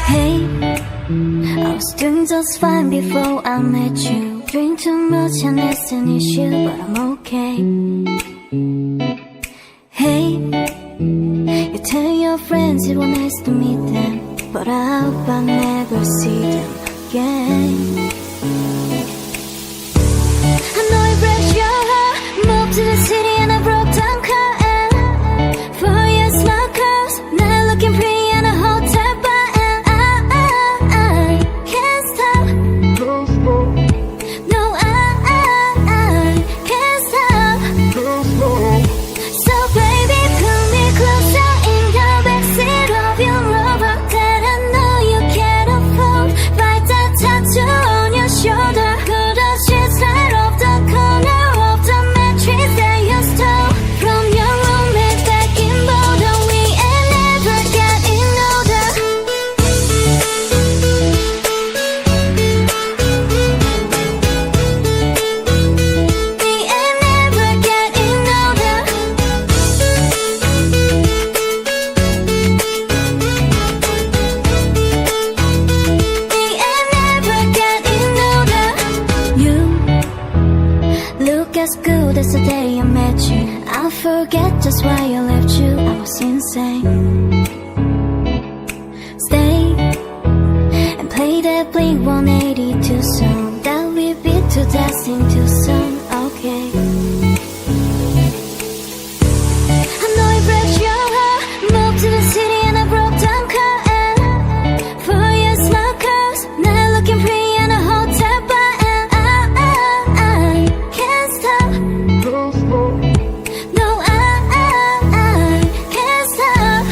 Hey, I was doing just fine before I met you. Drink too much and it's an issue, but I'm okay. Hey, you tell your friends it was nice to meet them, but I hope I never see them again. I know it breaks your heart. Moved to the city and I broke down car. And 4 years my cars, now looking pretty in a hotel bar. And I can't stop. No, I can't stop. So baby, pull me closer in the backseat of your Rover that I know you can't afford. Write that tattoo on your shoulder. Put the sheets right off the corner of the mattress that you stole from your roommate back in Boulder. We ain't never getting older. We ain't never getting older. We ain't never getting older. You look as good as the day I met you. I forget just why I left you. I was insane. Stay and play that Blink 182 song that we beat to death in Tucson. Okay. I know it breaks your heart. Moved to the city and I broke down car. And 4 years my cars, now looking pretty in a hotel bar. And I can't stop. No, I can't stop.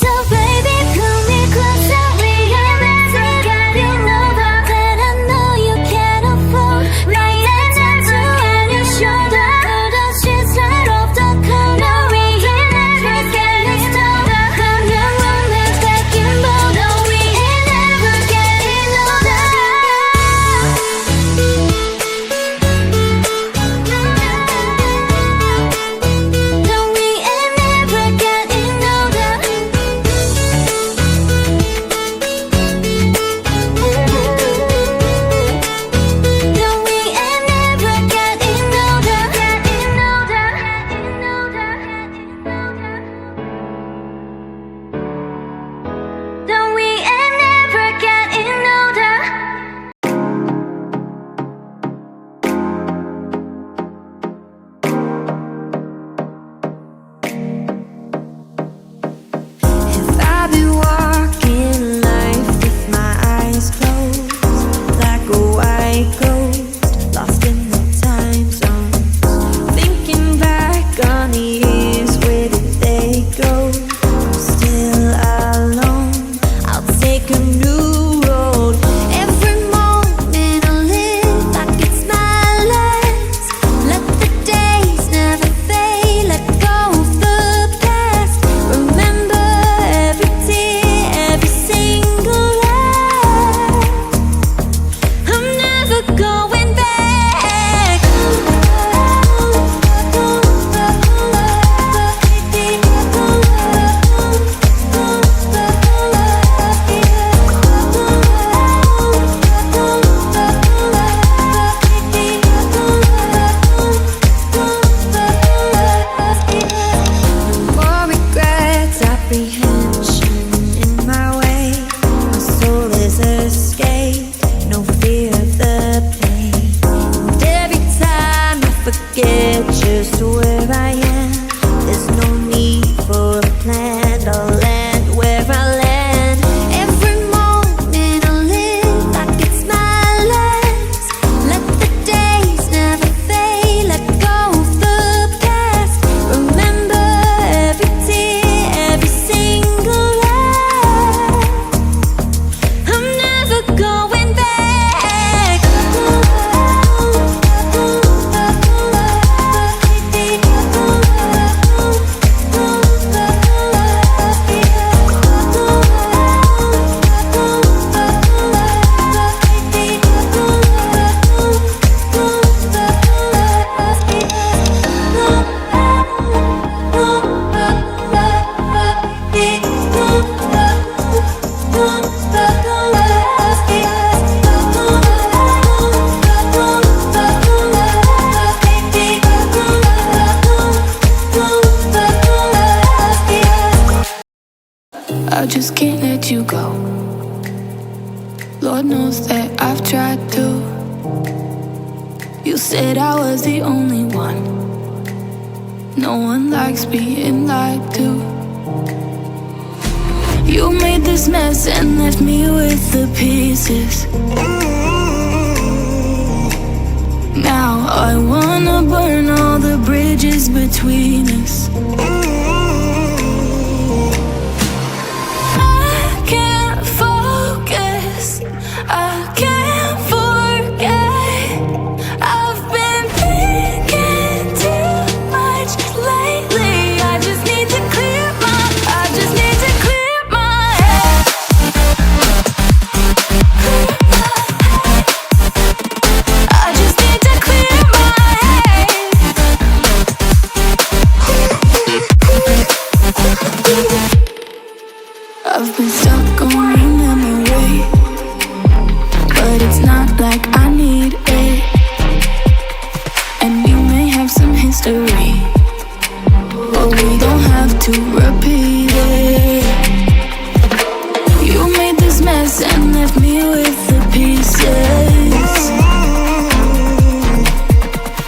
So baby, pull me closer. We ain't never getting over. That I know you can't afford. Write that tattoo I just can't let you go. Lord knows that I've tried to. You said I was the only one. No one likes being lied to. You made this mess and left me with the pieces. Now I wanna burn all the bridges between us. I can't focus, I can't forget. I've been thinking too much lately. I just need to clear my, I just need to clear my head. I just need to clear my head. I've been stuck on your memory, but it's not like I need it. And we may have some history, but we don't have to repeat it. You made this mess and left me with the pieces.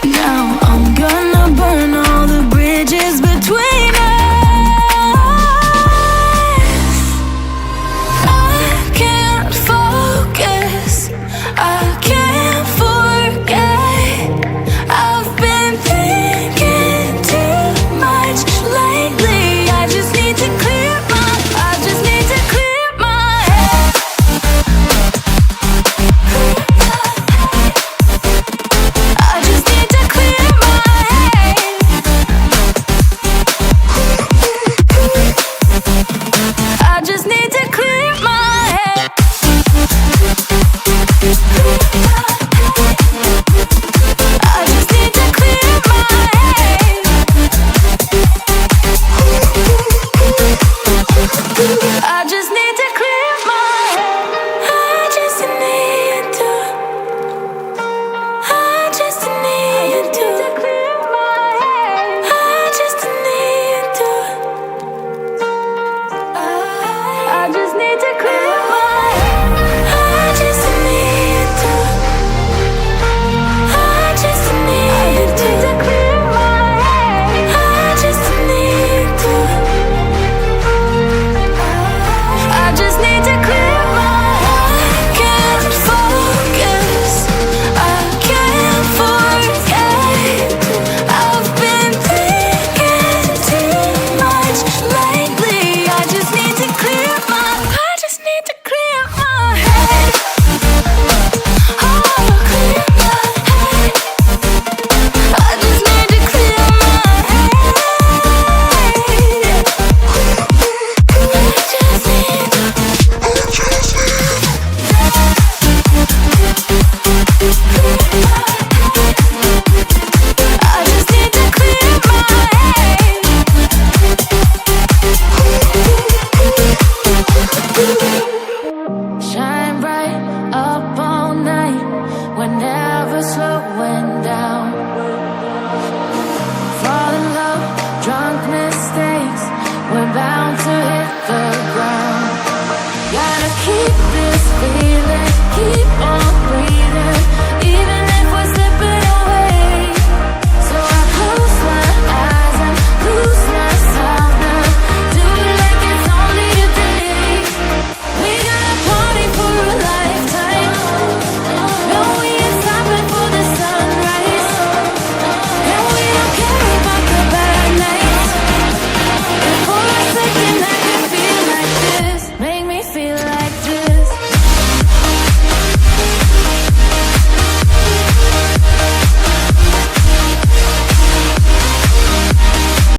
Now I'm gonna burn all the bridges between us. I can't focus, I can't forget. I've been thinking too much lately. I just need to clear my, I just need to clear my head. I just need to clear my head. I just need to clear my head. I just need to clear my head. I just need to clear my head. I just need to. I just need to clear my head. I just need to. I just need to clear my head. I just need to. I just need to clear my head. I just need to. I just need to clear my head. I can't focus, I can't forget. I've been thinking too much lately. I just need to clear my, I just need to clear my head. Oh, clear my head. I just need to clear my head. I just need to clear my head. Shine bright up all night, we're never slowing down. Fall in love, drunk mistakes, we're bound to hit the ground. Gotta keep this feeling, keep on breathing.